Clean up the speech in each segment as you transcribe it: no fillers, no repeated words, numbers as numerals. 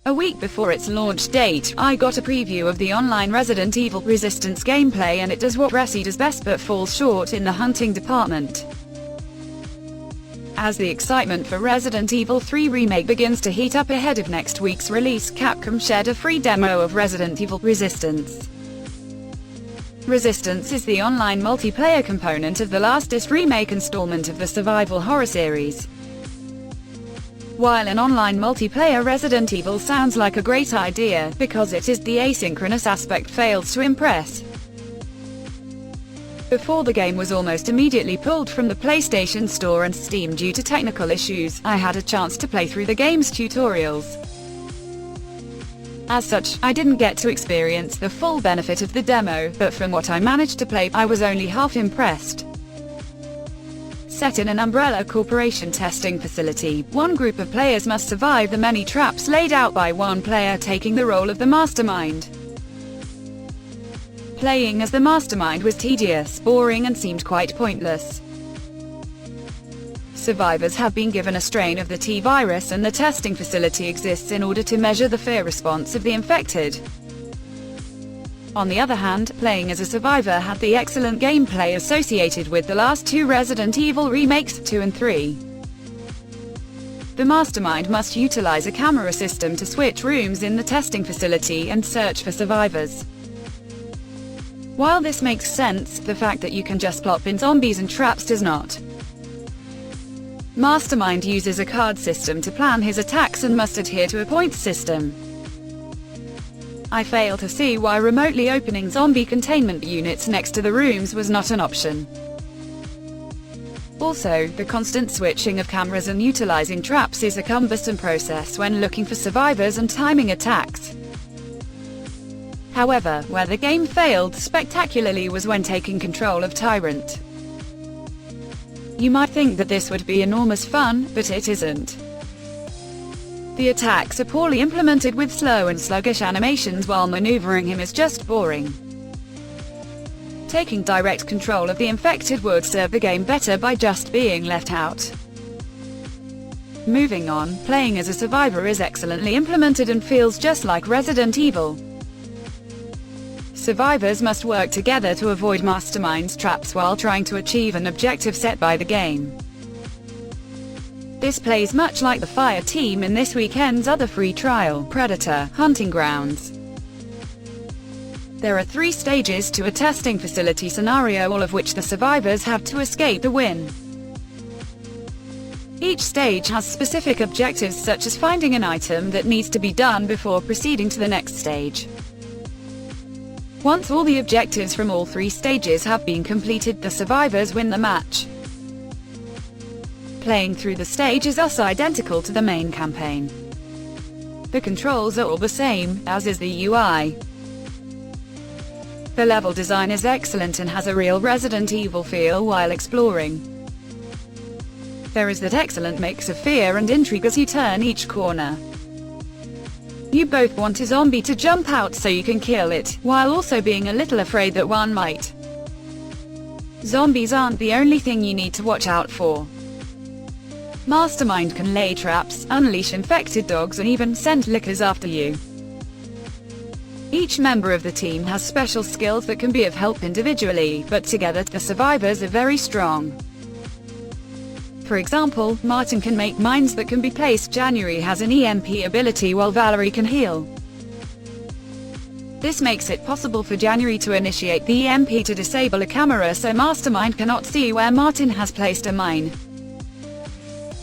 A week before its launch date, I got a preview of the online Resident Evil Resistance gameplay, and it does what Resi does best but falls short in the hunting department. As the excitement for Resident Evil 3 Remake begins to heat up ahead of next week's release, Capcom shared a free demo of Resident Evil Resistance. Resistance is the online multiplayer component of the latest remake installment of the survival horror series. While an online multiplayer Resident Evil sounds like a great idea, because it is, the asynchronous aspect fails to impress. Before the game was almost immediately pulled from the PlayStation Store and Steam due to technical issues, I had a chance to play through the game's tutorials. As such, I didn't get to experience the full benefit of the demo, but from what I managed to play, I was only half impressed. Set in an Umbrella Corporation testing facility, one group of players must survive the many traps laid out by one player taking the role of the Mastermind. Playing as the Mastermind was tedious, boring and seemed quite pointless. Survivors have been given a strain of the T-virus, and the testing facility exists in order to measure the fear response of the infected. On the other hand, playing as a survivor had the excellent gameplay associated with the last two Resident Evil remakes, 2 and 3. The Mastermind must utilize a camera system to switch rooms in the testing facility and search for survivors. While this makes sense, the fact that you can just plop in zombies and traps does not. Mastermind uses a card system to plan his attacks and must adhere to a points system. I fail to see why remotely opening zombie containment units next to the rooms was not an option. Also, the constant switching of cameras and utilizing traps is a cumbersome process when looking for survivors and timing attacks. However, where the game failed spectacularly was when taking control of Tyrant. You might think that this would be enormous fun, but it isn't. The attacks are poorly implemented with slow and sluggish animations, while maneuvering him is just boring. Taking direct control of the infected would serve the game better by just being left out. Moving on, playing as a survivor is excellently implemented and feels just like Resident Evil. Survivors must work together to avoid Mastermind's traps while trying to achieve an objective set by the game. This plays much like the Fire Team in this weekend's other free trial, Predator: Hunting Grounds. There are 3 stages to a testing facility scenario, all of which the survivors have to escape to win. Each stage has specific objectives, such as finding an item that needs to be done before proceeding to the next stage. Once all the objectives from all 3 stages have been completed, the survivors win the match. Playing through the stage is thus identical to the main campaign. The controls are all the same, as is the UI. The level design is excellent and has a real Resident Evil feel while exploring. There is that excellent mix of fear and intrigue as you turn each corner. You both want a zombie to jump out so you can kill it, while also being a little afraid that one might. Zombies aren't the only thing you need to watch out for. Mastermind can lay traps, unleash infected dogs, and even send lickers after you. Each member of the team has special skills that can be of help individually, but together, the survivors are very strong. For example, Martin can make mines that can be placed, January has an EMP ability, while Valerie can heal. This makes it possible for January to initiate the EMP to disable a camera so Mastermind cannot see where Martin has placed a mine.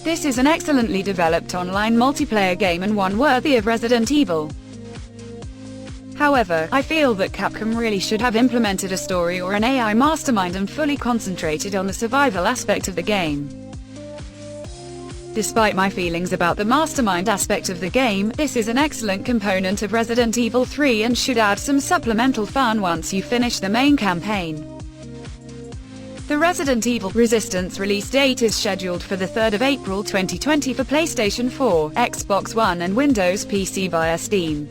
This is an excellently developed online multiplayer game and one worthy of Resident Evil. However, I feel that Capcom really should have implemented a story or an AI Mastermind and fully concentrated on the survival aspect of the game. Despite my feelings about the Mastermind aspect of the game, this is an excellent component of Resident Evil 3 and should add some supplemental fun once you finish the main campaign. The Resident Evil Resistance release date is scheduled for the 3rd of April 2020 for PlayStation 4, Xbox One and Windows PC via Steam.